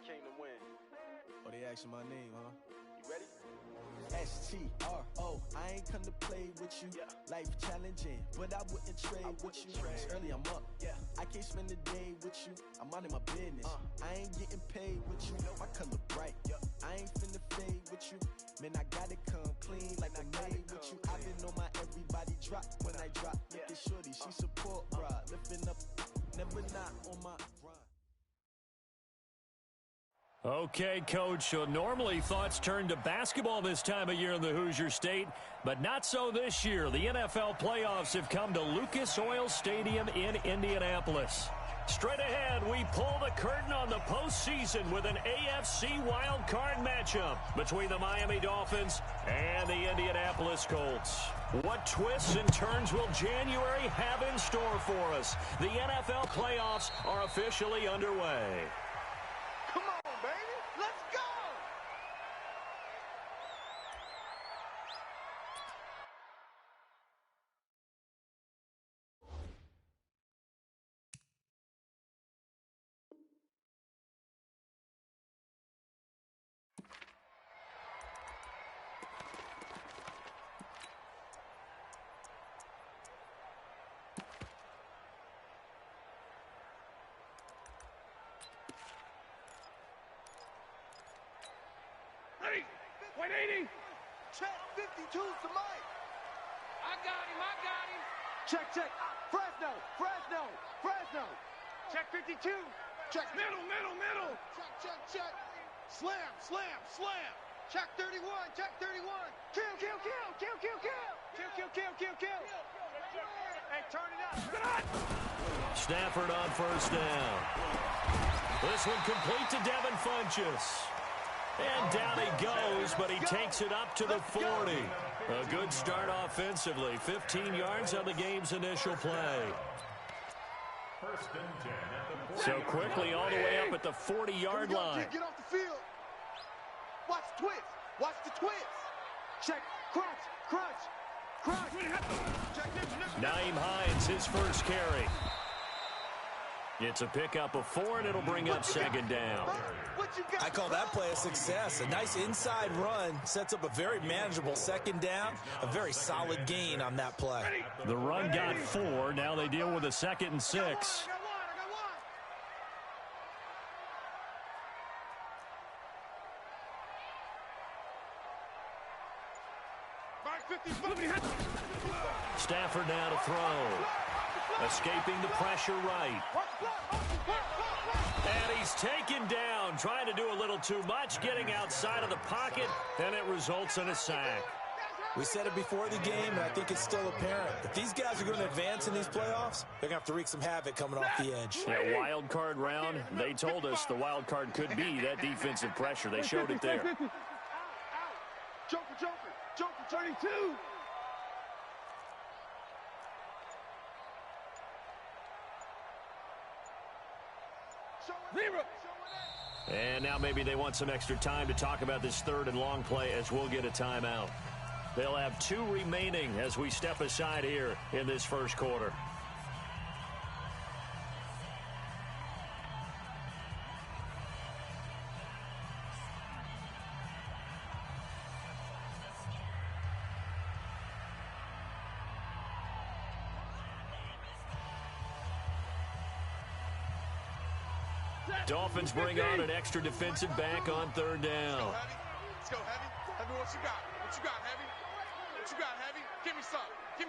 came to win. Oh, they asking my name, huh? You ready? STRO, I ain't come to play with you. Life challenging, but I wouldn't trade with you. It's early, I'm up. I can't spend the day with you. I'm out of my business. I ain't getting paid with you. My color bright. I ain't finna fade with you. Man, I gotta come clean like I made with you. I've been on my everybody drop when I drop. Look at shorty, she support ride. Lifting up, never not on my grind. Okay, Coach, so normally thoughts turn to basketball this time of year in the Hoosier State, but not so this year. The NFL playoffs have come to Lucas Oil Stadium in Indianapolis. Straight ahead, we pull the curtain on the postseason with an AFC wildcard matchup between the Miami Dolphins and the Indianapolis Colts. What twists and turns will January have in store for us? The NFL playoffs are officially underway. Come on, baby. Let's go. Point 80. Check 52 to Mike. I got him. Check. Fresno. Check 52. Check. Middle. Check. Slam. Check 31. Kill. Hey, turn it up. Stafford on first down. This one complete to Devin Funchess. And down he goes, but he takes it up to the 40. A good start offensively. 15 yards on the game's initial play. So quickly all the way up at the 40-yard line. Get off the field. Watch the twist. Check. Crunch. Naeem Hines, his first carry. It's a pickup of 4, and it'll bring up second down. I call that play a success. A nice inside run sets up a very manageable second down. A very solid gain on that play. The run got 4. Now they deal with a 2nd and 6. I got one. Stafford now to throw. Escaping the pressure right. And he's taken down, trying to do a little too much, getting outside of the pocket, and it results in a sack. We said it before the game, and I think it's still apparent. If these guys are going to advance in these playoffs, they're going to have to wreak some havoc coming off the edge. Yeah, wild card round, they told us the wild card could be that defensive pressure. They showed it there. Joker, 32. And now maybe they want some extra time to talk about this third and long play as we'll get a timeout. They'll have 2 remaining as we step aside here in this first quarter. Dolphins bring on an extra defensive back on third down. Let's go, Heavy. Heavy, what you got? Heavy? Give me some. Here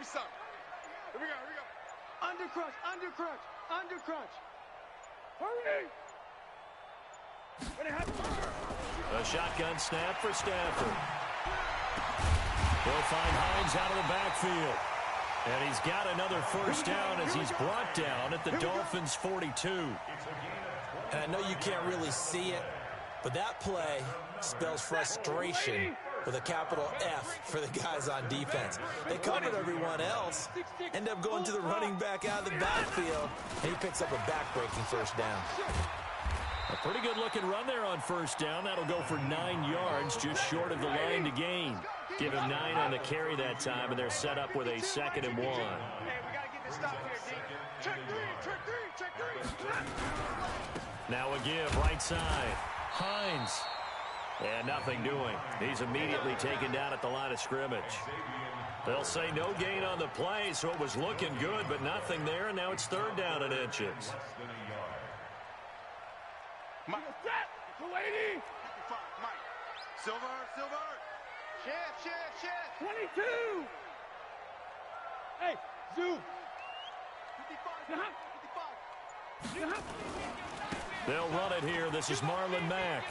we go. Undercrunch. Hurry! A shotgun snap for Stafford. They'll find Hines out of the backfield. And he's got another first down as he's brought down at the Dolphins' 42. And I know you can't really see it, but that play spells frustration with a capital F for the guys on defense. They covered everyone else, end up going to the running back out of the backfield, and he picks up a back-breaking first down. A pretty good-looking run there on first down. That'll go for 9 yards, just short of the line to gain. Give him 9 on the carry that time, and they're set up with a 2nd and 1. Hey, we got to get this stop here, D. Check three. Now a give right side. Hines. And nothing doing. He's immediately taken down at the line of scrimmage. They'll say no gain on the play, so it was looking good, but nothing there, and now it's third down and inches. Mike. Mike. Silver. Chef. 22. Hey, Zoo. 55. They'll run it here. This is Marlon Mack.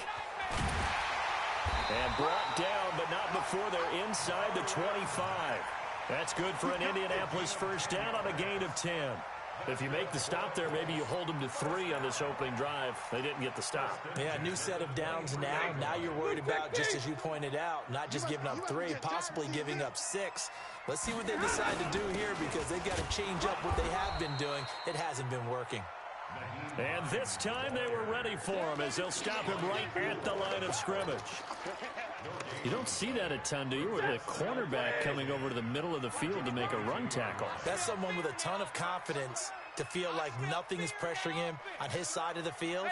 And brought down, but not before they're inside the 25. That's good for an Indianapolis first down on a gain of 10. If you make the stop there, maybe you hold them to 3 on this opening drive. They didn't get the stop. Yeah, new set of downs now. Now you're worried about, just as you pointed out, not just giving up 3, possibly giving up 6. Let's see what they decide to do here, because they've got to change up what they have been doing. It hasn't been working. And this time they were ready for him, as they'll stop him right at the line of scrimmage. You don't see that a ton, do you? With a cornerback coming over to the middle of the field to make a run tackle. That's someone with a ton of confidence to feel like nothing is pressuring him on his side of the field.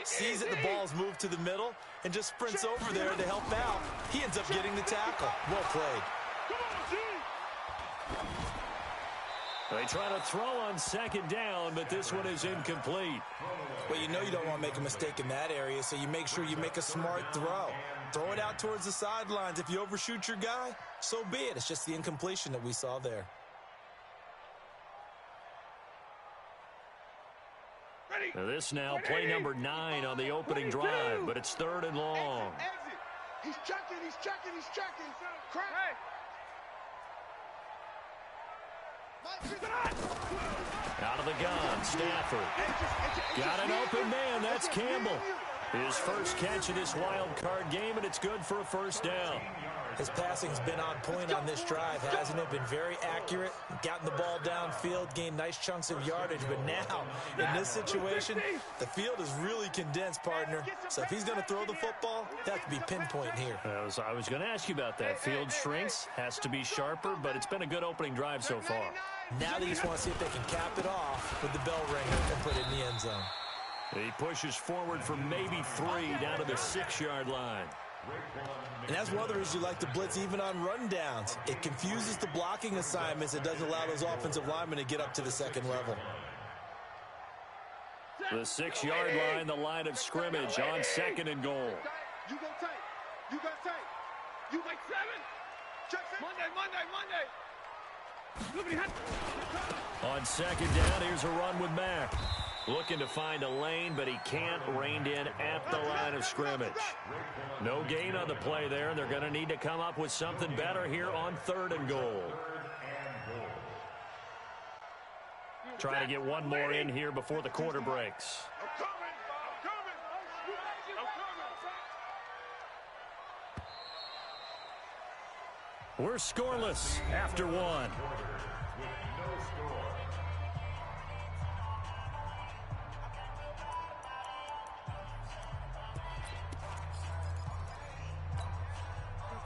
Sees that the ball's moved to the middle and just sprints over there to help out. He ends up getting the tackle. Well played. They try to throw on second down, but this one is incomplete. Well, you know you don't want to make a mistake in that area, so you make sure you make a smart throw. Throw it out towards the sidelines. If you overshoot your guy, so be it. It's just the incompletion that we saw there. Now this now play number 9 on the opening drive, but it's third and long. He's checking. Crack. Out of the gun, Stafford. Got an open man, that's Campbell. His first catch of this wild card game, and it's good for a first down. His passing's been on point on this drive, hasn't it? Been very accurate, gotten the ball downfield, gained nice chunks of yardage. But now, in this situation, the field is really condensed, partner. So if he's going to throw the football, that could be pinpoint here. I was going to ask you about that. Field shrinks, has to be sharper, but it's been a good opening drive so far. Now they just want to see if they can cap it off with the bell ringer and put it in the end zone. He pushes forward for maybe 3 down to the 6-yard line. And that's one of the reasons you like to blitz even on rundowns. It confuses the blocking assignments. It doesn't allow those offensive linemen to get up to the second level. The 6-yard line, the line of scrimmage on second and goal. You go tight. You like 7. Check Monday. On second down, here's a run with Mack. Looking to find a lane, but he can't. Reined in at the line of scrimmage. No gain on the play there, and they're going to need to come up with something better here on third and goal. Trying to get one more in here before the quarter breaks. We're scoreless after 1.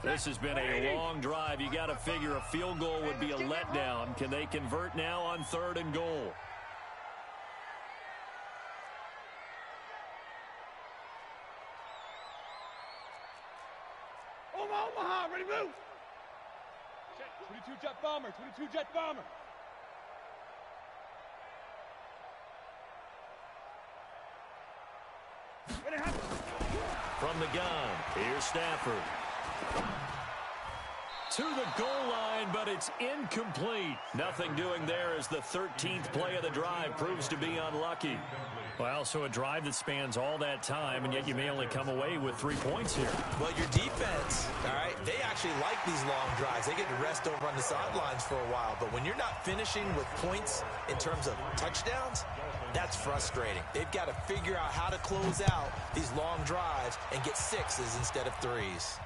This has been a long drive. You got to figure a field goal would be a letdown. Can they convert now on third and goal? Omaha, ready to move. 22 jet bomber. From the gun, here's Stafford. To the goal line, but it's incomplete. Nothing doing there as the 13th play of the drive proves to be unlucky. Well, so a drive that spans all that time, and yet you may only come away with 3 points here. Well, your defense, all right, they actually like these long drives. They get to rest over on the sidelines for a while. But when you're not finishing with points in terms of touchdowns, that's frustrating. They've got to figure out how to close out these long drives and get 6s instead of 3s.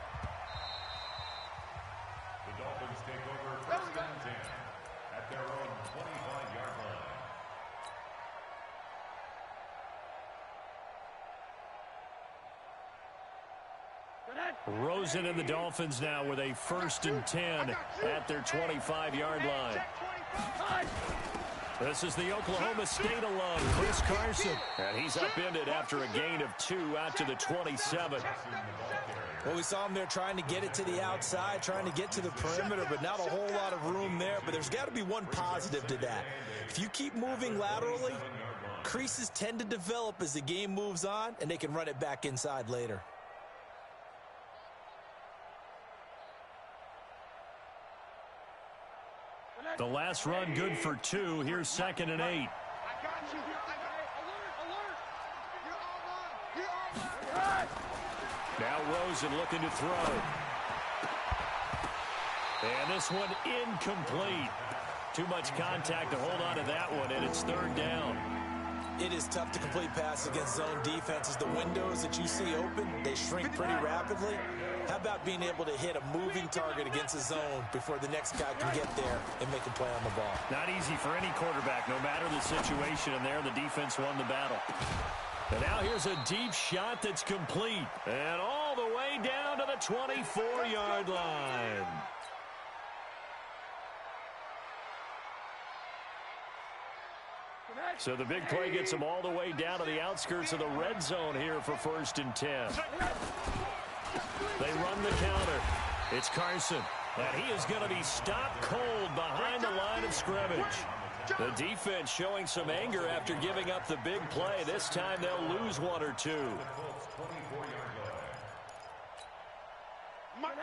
Rosen and the Dolphins now with a 1st and 10 at their 25-yard line. This is the Oklahoma State alum, Chris Carson. And he's upended after a gain of 2 out to the 27. Well, we saw him there trying to get it to the outside, trying to get to the perimeter, but not a whole lot of room there. But there's got to be one positive to that. If you keep moving laterally, creases tend to develop as the game moves on, and they can run it back inside later. The last run good for 2. Here's 2nd and 8. I got you. Alert. Now Rosen looking to throw. And this one incomplete. Too much contact to hold on to that one, and it's 3rd down. It is tough to complete passes against zone defenses. The windows that you see open, they shrink pretty rapidly. How about being able to hit a moving target against a zone before the next guy can get there and make a play on the ball? Not easy for any quarterback, no matter the situation, and there the defense won the battle. And now here's a deep shot that's complete. And all the way down to the 24-yard line. So the big play gets them all the way down to the outskirts of the red zone here for 1st and 10. They run the counter. It's Carson. And he is going to be stopped cold behind the line of scrimmage. The defense showing some anger after giving up the big play. This time they'll lose 1 or 2. I'm coming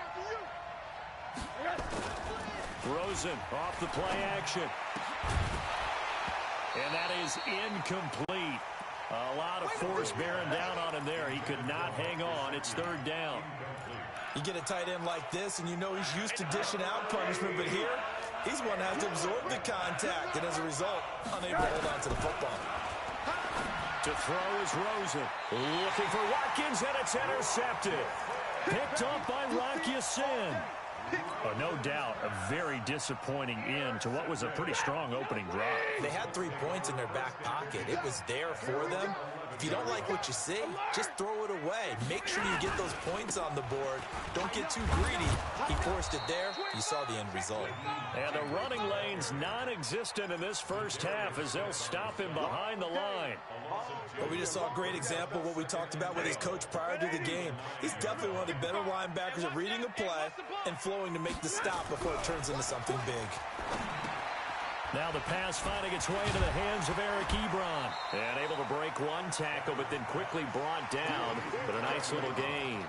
after you. Rosen off the play action. And that is incomplete. A lot of force bearing down on him there. He could not hang on. It's 3rd down. You get a tight end like this, and you know he's used to dishing out punishment, but here, he's one that has to absorb the contact, and as a result, unable to hold on to the football. To throw is Rosen. Looking for Watkins, and it's intercepted. Picked off by Rock Ya-Sin. Oh, no doubt, a very disappointing end to what was a pretty strong opening drive. They had 3 points in their back pocket. It was there for them. If you don't like what you see, just throw it away. Make sure you get those points on the board. Don't get too greedy. He forced it there. You saw the end result. And the running lane's non-existent in this first half as they'll stop him behind the line. Well, we just saw a great example of what we talked about with his coach prior to the game. He's definitely one of the better linebackers at reading a play and flowing to make the stop before it turns into something big. Now the pass finding its way into the hands of Eric Ebron. And able to break 1 tackle, but then quickly brought down. But a nice little gain.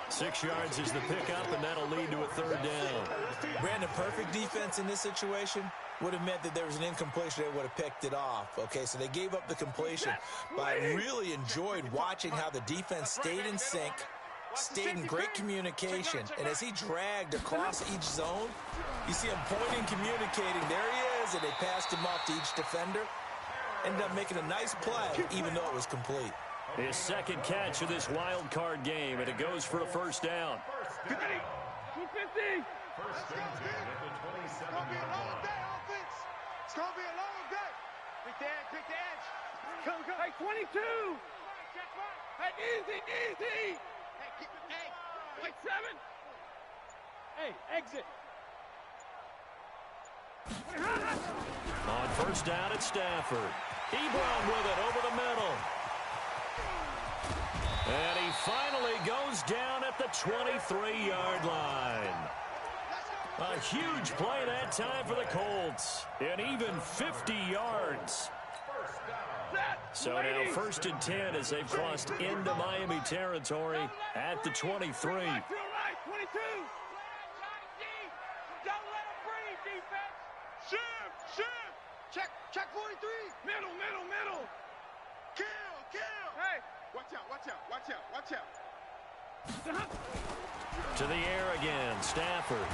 6 yards is the pickup, and that'll lead to a 3rd down. Brandon, perfect defense in this situation would have meant that there was an incompletion. They would have picked it off. Okay, so they gave up the completion. But I really enjoyed watching how the defense stayed in sync, stayed in great communication, and as he dragged across each zone, you see him pointing, communicating. There he is, and they passed him off to each defender. Ended up making a nice play, even though it was complete. His 2nd catch of this wild card game, and it goes for a 1st down. 250. It's going to be a long day, offense. It's going to be a long day. Pick the edge, pick the edge. Come. Hey, 22. Hey, easy. Hey, keep it, hey. Wait, 7. Hey, exit. On 1st down at Stafford. Ebron with it over the middle. And he finally goes down at the 23-yard line. A huge play that time for the Colts. And even 50 yards. So now 1st and 10 as they've crossed into Miami territory at the 23. 22. Don't let him breathe, defense. Shift. Check 43. Middle. Kill. Hey. Watch out. To the air again, Stafford.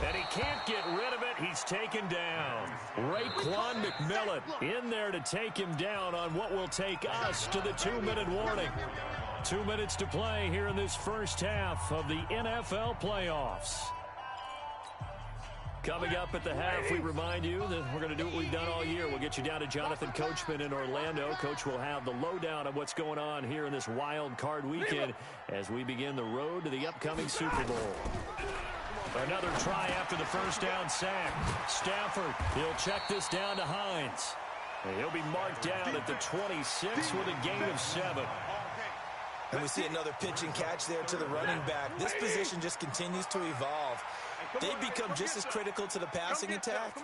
And he can't get rid of it. He's taken down. Raekwon McMillan in there to take him down on what will take us to the 2-minute warning. 2 minutes to play here in this first half of the NFL playoffs. Coming up at the half, we remind you that we're going to do what we've done all year. We'll get you down to Jonathan Coachman in Orlando. Coach will have the lowdown of what's going on here in this wild card weekend as we begin the road to the upcoming Super Bowl. Another try after the first down sack. Stafford, he'll check this down to Hines. And he'll be marked down at the 26 with a gain of 7. And we see another pitch and catch there to the running back. This position just continues to evolve. They become just as critical to the passing attack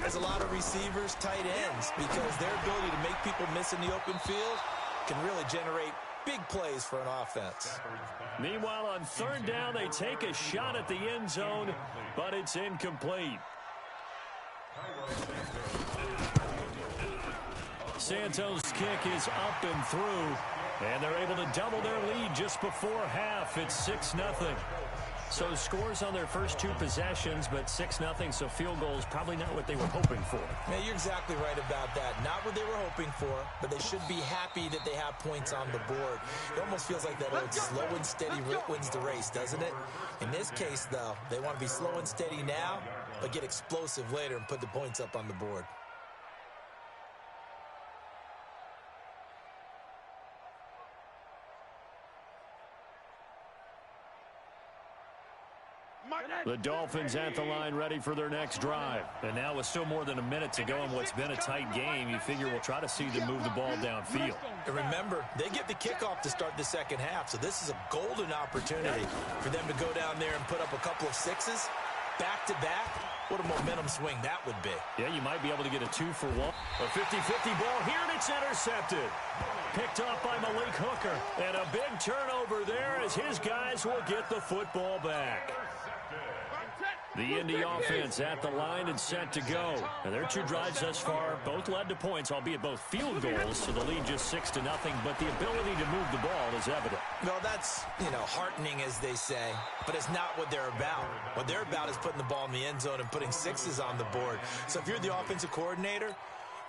as a lot of receivers, tight ends, because their ability to make people miss in the open field can really generate big plays for an offense. Meanwhile, on third down, they take a shot at the end zone, but it's incomplete. Santos' kick is up and through, and they're able to double their lead just before half. It's 6-0. So scores on their first 2 possessions, but 6-0, so field goals probably not what they were hoping for. Yeah, you're exactly right about that. Not what they were hoping for, but they should be happy that they have points on the board. It almost feels like that old slow and steady wins the race, doesn't it? In this case, though, they want to be slow and steady now, but get explosive later and put the points up on the board. The Dolphins at the line ready for their next drive. And now with still more than a minute to go in what's been a tight game, you figure we'll try to see them move the ball downfield. And remember, they get the kickoff to start the second half, so this is a golden opportunity for them to go down there and put up a couple of 6s back-to-back. What a momentum swing that would be. Yeah, you might be able to get a 2-for-1. A 50-50 ball here, and it's intercepted. Picked off by Malik Hooker. And a big turnover there as his guys will get the football back. The Indy offense at the line and set to go. And their 2 drives thus far both led to points, albeit both field goals, so the lead just 6-0, but the ability to move the ball is evident. Well, that's, heartening, as they say, but it's not what they're about. What they're about is putting the ball in the end zone and putting 6s on the board. So if you're the offensive coordinator,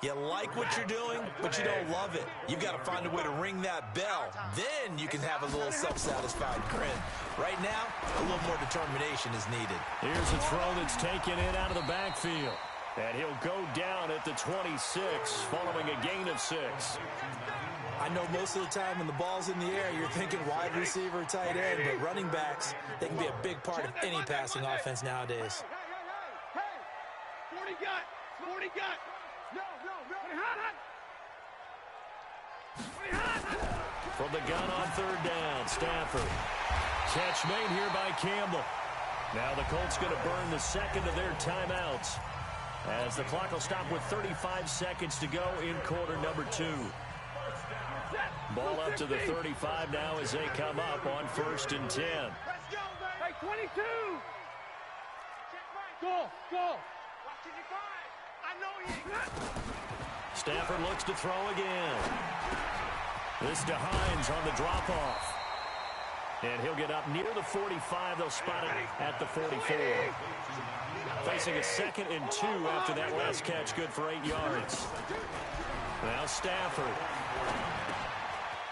you like what you're doing, but you don't love it. You've got to find a way to ring that bell. Then you can have a little self-satisfied grin. Right now, a little more determination is needed. Here's a throw that's taken in out of the backfield. And he'll go down at the 26 following a gain of 6. I know most of the time when the ball's in the air, you're thinking wide receiver, tight end, but running backs, they can be a big part of any passing offense nowadays. Hey, 40 gut. No. From the gun on third down, Stafford. Catch made here by Campbell. Now the Colts going to burn the second of their timeouts, as the clock will stop with 35 seconds to go in quarter number 2. Ball up to the 35 now as they come up on 1st and 10. Let's go, baby. Hey, 22. Go. I know he ain't. Stafford looks to throw again. This to Hines on the drop-off. And he'll get up near the 45. They'll spot it at the 44. Facing a 2nd and 2 after that last catch, good for 8 yards. Now Stafford.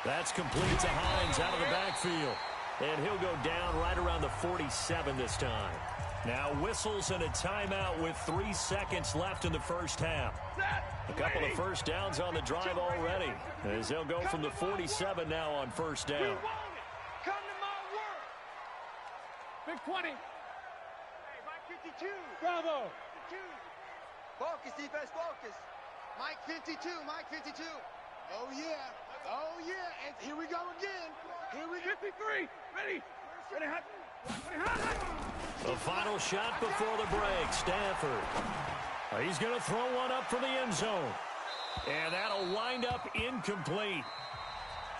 That's complete to Hines out of the backfield. And he'll go down right around the 47 this time. Now whistles and a timeout with 3 seconds left in the first half. A couple of first downs on the drive already, as they'll go from the 47 now on 1st down. Come to my work. Big 20. Hey, Mike 52. Bravo. 52. Focus, defense, focus. Mike 52, Mike 52. Oh, yeah. And here we go again. Here we go. 53. Ready, hot. The final shot before the break, Stafford. He's going to throw one up for the end zone. And that'll wind up incomplete.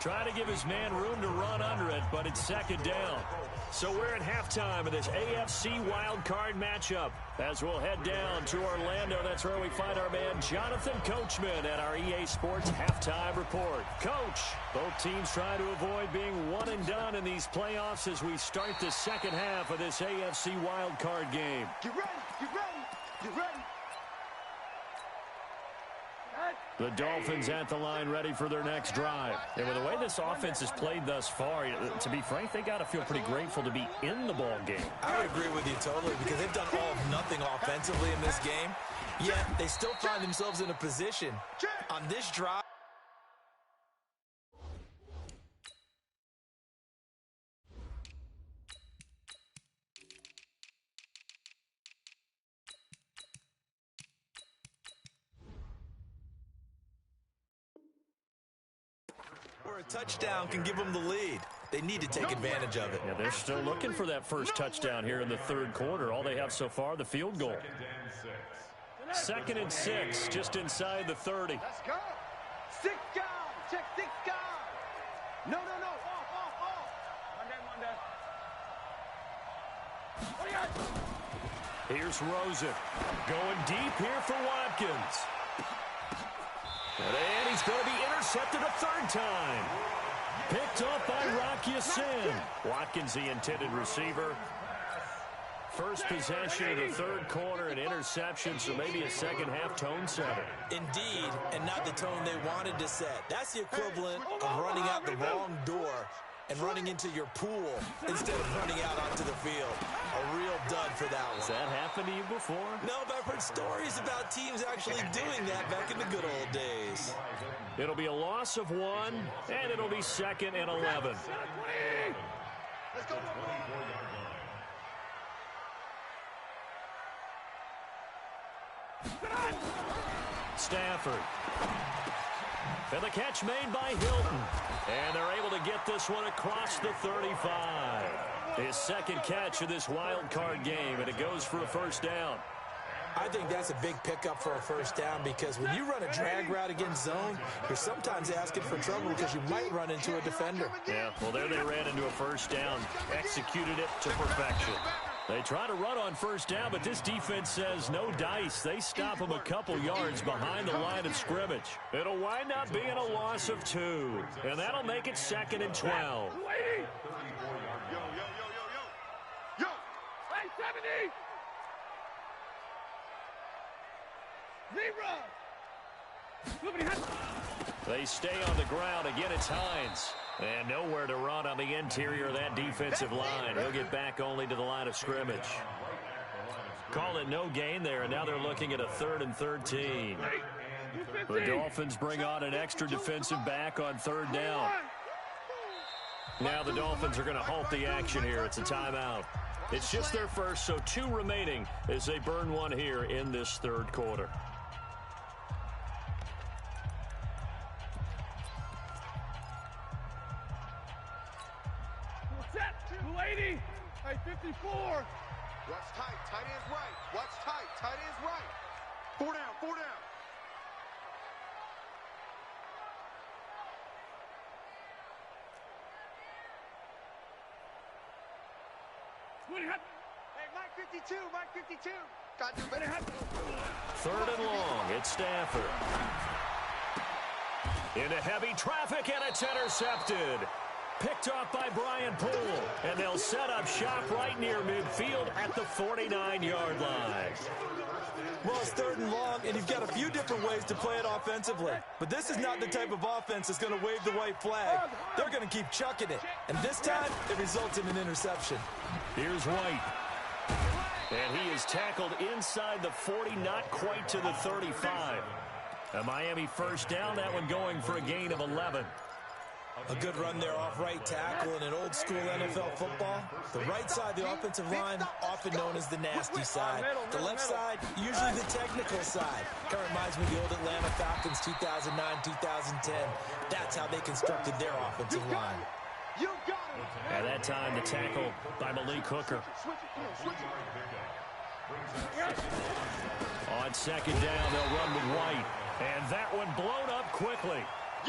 Trying to give his man room to run under it, but it's 2nd down. So we're at halftime of this AFC wildcard matchup. As we'll head down to Orlando, that's where we find our man Jonathan Coachman at our EA Sports Halftime Report. Coach, both teams try to avoid being one and done in these playoffs as we start the second half of this AFC wildcard game. Get ready. The Dolphins at the line ready for their next drive. And with the way this offense has played thus far, to be frank, they got to feel pretty grateful to be in the ball game. I would agree with you totally, because they've done all of nothing offensively in this game. Yet they still find themselves in a position on this drive. touchdown can give them the lead. They need to take advantage of it. Yeah, they're still looking for that first touchdown here in the third quarter. All they have so far, the field goal. 2nd and 6, just inside the 30. Let's go. 6 guard. Check 6 guard. No. Off. Here's Rosen. Going deep here for Watkins. And he's going to be intercepted a third time. Picked off by Rocky Sin. Watkins, the intended receiver. First possession of the third quarter, an interception, so maybe a second-half tone setter. Indeed, and not the tone they wanted to set. That's the equivalent of running out the wrong door and running into your pool instead of running out onto the field. A real dud for that one. Has that happened to you before? No, but I've heard stories about teams actually doing that back in the good old days. It'll be a loss of 1, and it'll be 2nd and 11. Let's go. Stafford. And the catch made by Hilton. And they're able to get this one across the 35. His second catch of this wild card game, and it goes for a first down. I think that's a big pickup for a first down because when you run a drag route against zone, you're sometimes asking for trouble because you might run into a defender. Yeah, well, there they ran into a first down, executed it to perfection. They try to run on first down, but this defense says no dice. They stop them a couple yards behind the line of scrimmage. It'll wind up being a loss of 2, and that'll make it 2nd and 12. Yo! Hey, 70! Zero! They stay on the ground. Again, it's Hines. And nowhere to run on the interior of that defensive line. He'll get back only to the line of scrimmage. Call it no gain there, and now they're looking at a 3rd and 13. The Dolphins bring on an extra defensive back on 3rd down. Now the Dolphins are going to halt the action here. It's a timeout. It's just their first, so 2 remaining as they burn 1 here in this third quarter. Hey, 54. Watch tight. Tight end's right. Watch tight. Tight end's right. 4 down. 4 down. Hey, Mike 52. Mike 52. Got to do better. 3rd and long. It's Stafford. Into heavy traffic, and it's intercepted. Picked off by Brian Poole, and they'll set up shop right near midfield at the 49-yard line. Well, it's 3rd and long, and you've got a few different ways to play it offensively. But this is not the type of offense that's going to wave the white flag. They're going to keep chucking it. And this time, it results in an interception. Here's White. And he is tackled inside the 40, not quite to the 35. A Miami first down, that one going for a gain of 11. A good run there off right tackle in an old-school NFL football. The right side, the offensive line, often known as the nasty side. The left side, usually the technical side. Kind of reminds me of the old Atlanta Falcons 2009, 2010. That's how they constructed their offensive line. At that time, the tackle by Malik Hooker. On 2nd down, they'll run with White. And that one blown up quickly,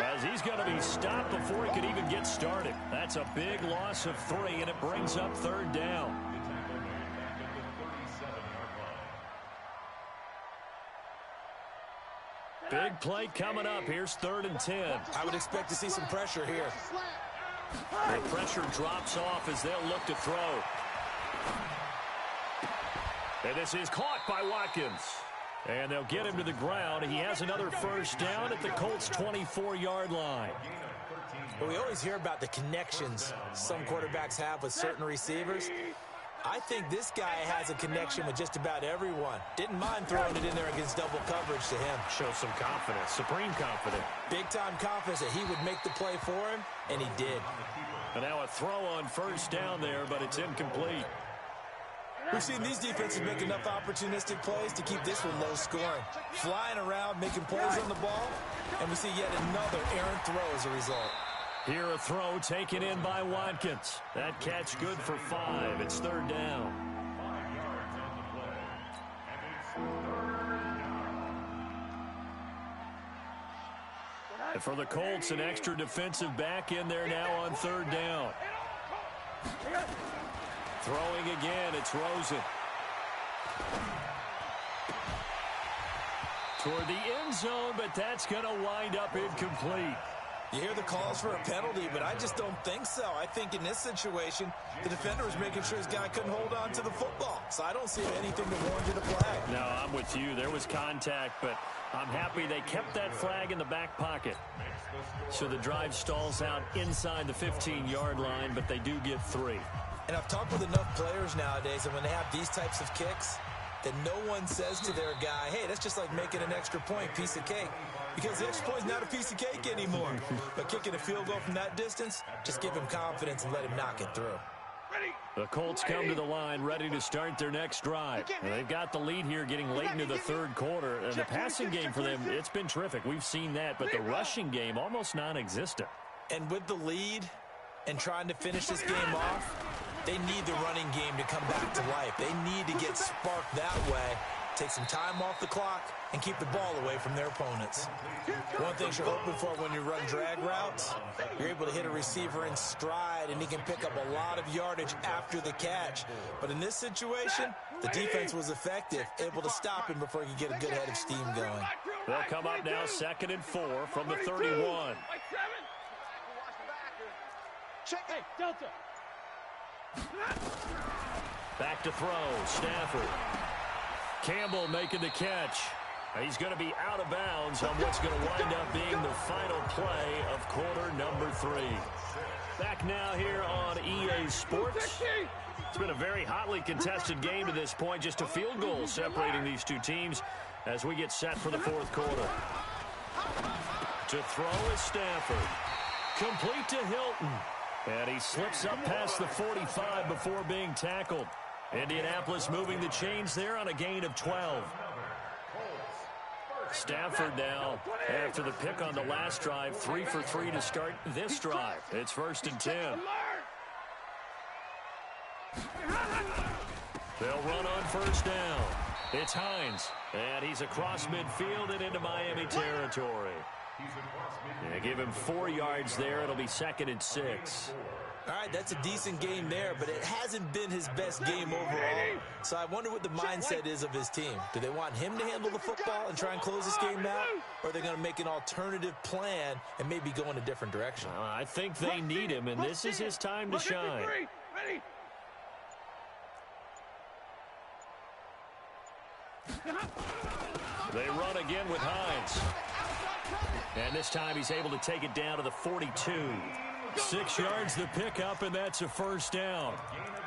as he's going to be stopped before he could even get started. That's a big loss of 3, and it brings up 3rd down. Big play coming up. Here's 3rd and 10. I would expect to see some pressure here. The pressure drops off as they'll look to throw. And this is caught by Watkins. And they'll get him to the ground. He has another first down at the Colts' 24-yard line. Well, we always hear about the connections some quarterbacks have with certain receivers. I think this guy has a connection with just about everyone. Didn't mind throwing it in there against double coverage to him. Shows some confidence, supreme confidence. Big-time confidence that he would make the play for him, and he did. And now a throw on first down there, but it's incomplete. We've seen these defenses make enough opportunistic plays to keep this one low scoring. Flying around, making plays on the ball, and we see yet another errant throw as a result. Here a throw taken in by Watkins. That catch good for 5. It's 3rd down. And for the Colts, an extra defensive back in there now on 3rd down. Throwing again, it's Rosen. Toward the end zone, but that's going to wind up incomplete. You hear the calls for a penalty, but I just don't think so. I think in this situation, the defender was making sure his guy couldn't hold on to the football. So I don't see anything that warranted a flag. No, I'm with you. There was contact, but I'm happy they kept that flag in the back pocket. So the drive stalls out inside the 15-yard line, but they do get 3. And I've talked with enough players nowadays, and when they have these types of kicks, that no one says to their guy, hey, that's just like making an extra point, piece of cake. Because the extra point's not a piece of cake anymore. But kicking a field goal from that distance, just give him confidence and let him knock it through. The Colts come to the line ready to start their next drive. And they've got the lead here getting late into the 3rd quarter. And the passing game for them, it's been terrific. We've seen that. But the rushing game, almost non-existent. And with the lead and trying to finish this game off, they need the running game to come back to life. They need to get sparked that way, take some time off the clock, and keep the ball away from their opponents. One thing you're hoping for when you run drag routes, you're able to hit a receiver in stride, and he can pick up a lot of yardage after the catch. But in this situation, the defense was effective, able to stop him before he could get a good head of steam going. They'll come up now 2nd and 4 from the 31. Hey, Delta. Back to throw, Stafford. Campbell making the catch. He's going to be out of bounds on what's going to wind up being the final play of quarter number 3. Back now here on EA Sports. It's been a very hotly contested game to this point. Just a field goal separating these two teams as we get set for the 4th quarter. To throw is Stafford. Complete to Hilton. And he slips up past the 45 before being tackled. Indianapolis moving the chains there on a gain of 12. Stafford now, after the pick on the last drive, 3 for 3 to start this drive. It's 1st and 10. They'll run on 1st down. It's Hines, and he's across midfield and into Miami territory. They give him 4 yards there. It'll be 2nd and 6. All right, that's a decent game there, but it hasn't been his best game overall. So I wonder what the mindset is of his team. Do they want him to handle the football and try and close this game out? Or are they going to make an alternative plan and maybe go in a different direction? I think they need him, and this is his time to shine. They run again with Hines. And this time he's able to take it down to the 42. 6 yards the pickup, and that's a 1st down.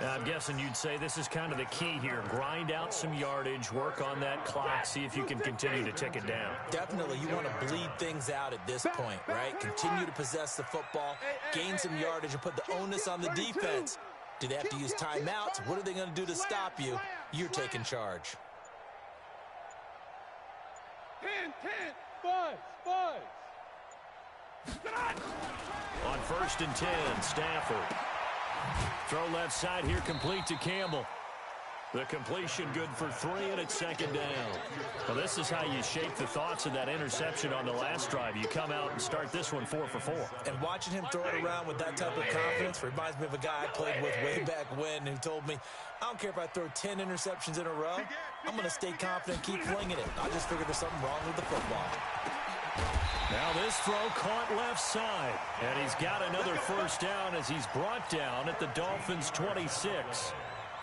Now, I'm guessing you'd say this is kind of the key here. Grind out some yardage, work on that clock, see if you can continue to tick it down. Definitely, you want to bleed things out at this point, right? Continue to possess the football, gain some yardage, and put the onus on the defense. Do they have to use timeouts? What are they going to do to stop you? You're taking charge. 10, 5. On 1st and 10, Stafford. Throw left side here, complete to Campbell. The completion good for 3, and it's 2nd down. Well, this is how you shake the thoughts of that interception on the last drive. You come out and start this one 4 for 4. And watching him throw it around with that type of confidence reminds me of a guy I played with way back when who told me, I don't care if I throw 10 interceptions in a row. I'm going to stay confident, keep flinging it. I just figured there's something wrong with the football. Now this throw caught left side, and he's got another 1st down as he's brought down at the Dolphins' 26.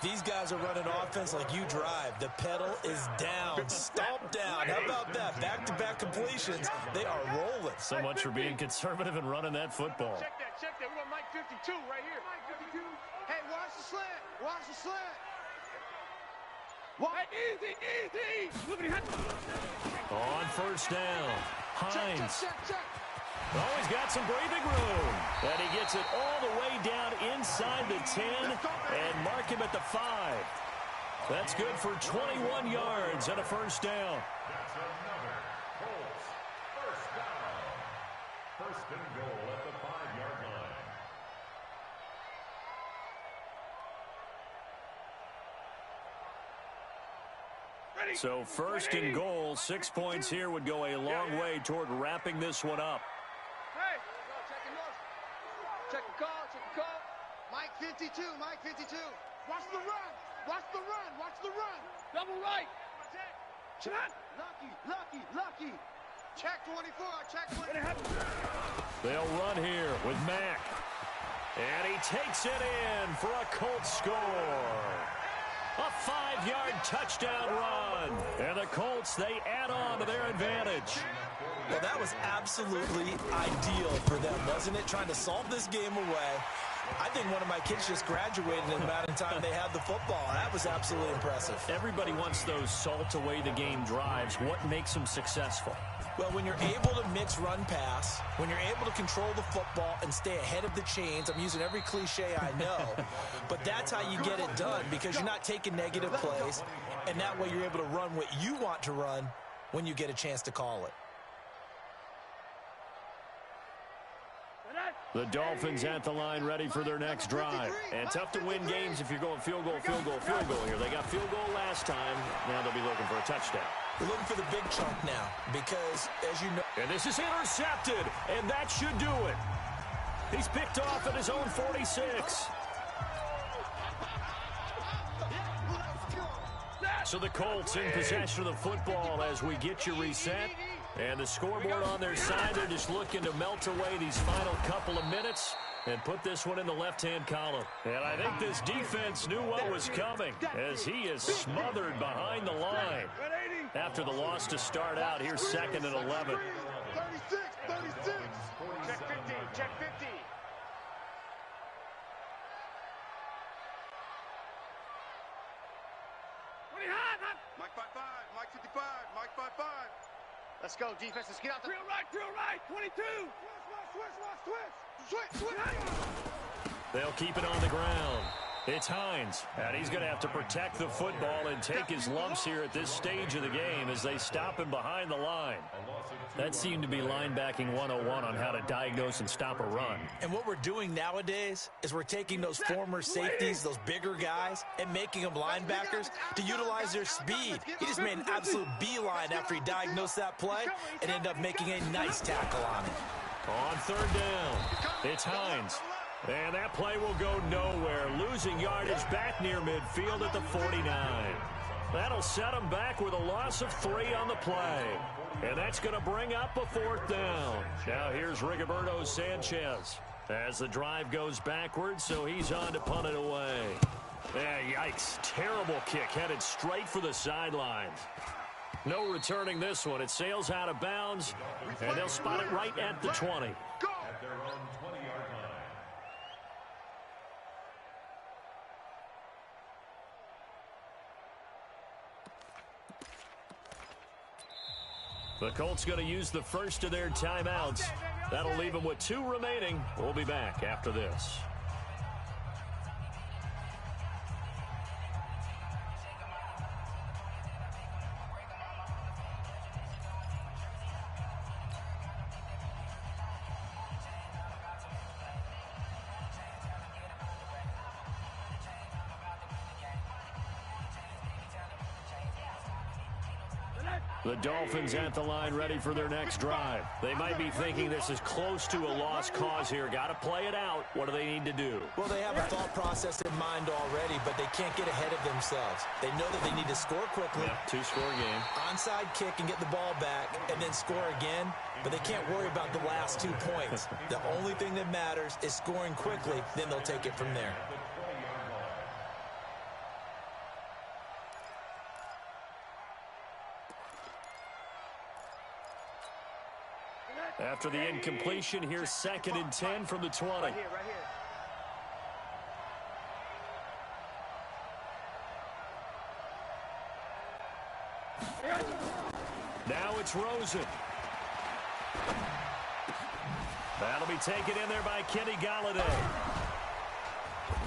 These guys are running offense like you drive. The pedal is down, stomp down. How about that? Back-to-back completions. They are rolling. So much for being conservative and running that football. Check that. We got Mike 52 right here. Mike 52. Hey, watch the slant. Watch the slant. Easy. On 1st down, Hines. Check. Oh, he's got some breathing room. And he gets it all the way down inside the 10 and mark him at the 5. That's good for 21 yards and a 1st down. That's another Colts 1st down. 1st and goal at the 5-yard line. So first and goal, 6 points here would go a long way toward wrapping this one up. Hey, check the call, check the call. Mike 52, Mike 52. Watch the run. Watch the run. Watch the run. Double right. Check. Lucky. Check 24, check 24. They'll run here with Mack. And he takes it in for a Colts score. A 5-yard touchdown run. And the Colts, they add on to their advantage. Well, that was absolutely ideal for them, wasn't it? Trying to solve this game away. I think one of my kids just graduated in the amount of time they had the football. That was absolutely impressive. Everybody wants those salt-away-the-game drives. What makes them successful? Well, when you're able to mix run-pass, when you're able to control the football and stay ahead of the chains, I'm using every cliche I know, but that's how you get it done because you're not taking negative plays, and that way you're able to run what you want to run when you get a chance to call it. The Dolphins at the line ready for their next drive. And tough to win games if you're going field goal here. They got field goal last time. Now they'll be looking for a touchdown. They're looking for the big chunk now because, as you know... And this is intercepted, and that should do it. He's picked off at his own 46. So the Colts in possession of the football as we get you reset. And the scoreboard on their side, they're just looking to melt away these final couple of minutes and put this one in the left-hand column. And I think this defense knew what was coming as he is smothered behind the line. After the loss to start out, here's 2nd and 11. 36. Check 50, check 50. Mike 55, Mike 55, Mike 55. Let's go, defense. Let's get out the... Drill right, 22. Switch. They'll keep it on the ground. It's Hines, and he's going to have to protect the football and take his lumps here at this stage of the game as they stop him behind the line. That seemed to be linebacking 101 on how to diagnose and stop a run. And what we're doing nowadays is we're taking those former safeties, those bigger guys, and making them linebackers to utilize their speed. He just made an absolute beeline after he diagnosed that play and ended up making a nice tackle on it. On 3rd down, it's Hines. And that play will go nowhere, losing yardage back near midfield at the 49. That'll set him back with a loss of 3 on the play. And that's going to bring up a 4th down. Now here's Rigoberto Sanchez as the drive goes backwards, so he's on to punt it away. Yikes. Terrible kick headed straight for the sidelines. No returning this one. It sails out of bounds, and they'll spot it right at the 20. Go! The Colts going to use the first of their timeouts. That'll leave them with 2 remaining. We'll be back after this. The Dolphins at the line ready for their next drive. They might be thinking this is close to a lost cause here. Got to play it out. What do they need to do? Well, they have a thought process in mind already, but they can't get ahead of themselves. They know that they need to score quickly. Yep, 2-score game. Onside kick and get the ball back and then score again, but they can't worry about the last 2 points. The only thing that matters is scoring quickly, then they'll take it from there. After the incompletion, here's 2nd and 10 from the 20. Right here. Now it's Rosen. That'll be taken in there by Kenny Golladay.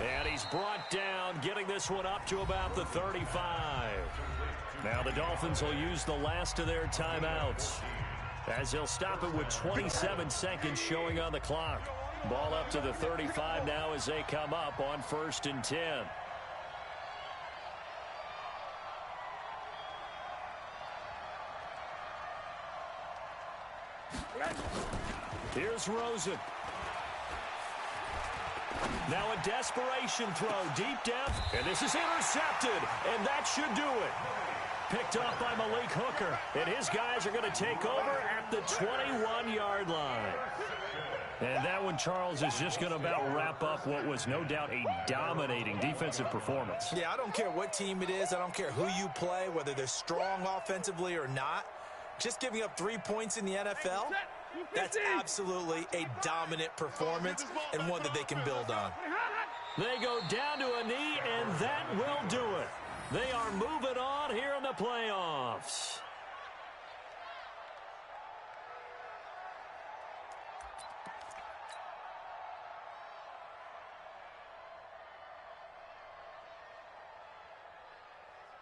And he's brought down, getting this one up to about the 35. Now the Dolphins will use the last of their timeouts, as they'll stop it with 27 seconds showing on the clock. Ball up to the 35 now as they come up on 1st and 10. Here's Rosen. Now a desperation throw, deep depth, and this is intercepted, and that should do it. Picked up by Malik Hooker, and his guys are going to take over at the 21-yard line. And that one, Charles, is just going to about wrap up what was no doubt a dominating defensive performance. Yeah, I don't care what team it is. I don't care who you play, whether they're strong offensively or not. Just giving up 3 points in the NFL, that's absolutely a dominant performance and one that they can build on. They go down to a knee, and that will do it. They are moving on here in the playoffs.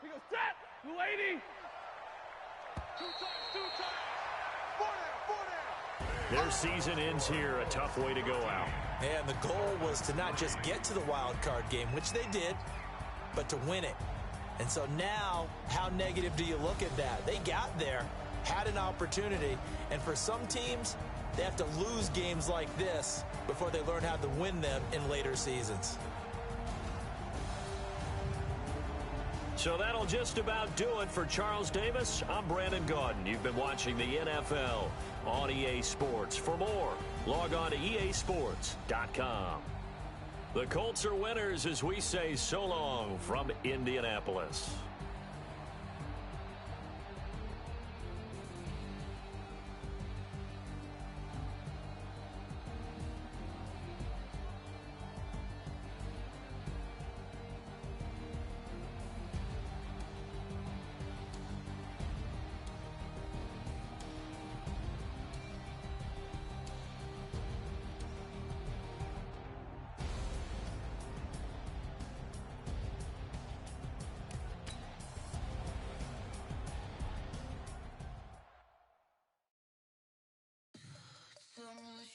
He goes, set, 280. Two times. Four down. Their season ends here, a tough way to go out. And the goal was to not just get to the wild card game, which they did, but to win it. And so now, how negative do you look at that? They got there, had an opportunity, and for some teams, they have to lose games like this before they learn how to win them in later seasons. So that'll just about do it for Charles Davis. I'm Brandon Gaudin. You've been watching the NFL on EA Sports. For more, log on to easports.com. The Colts are winners as we say so long from Indianapolis. Don't really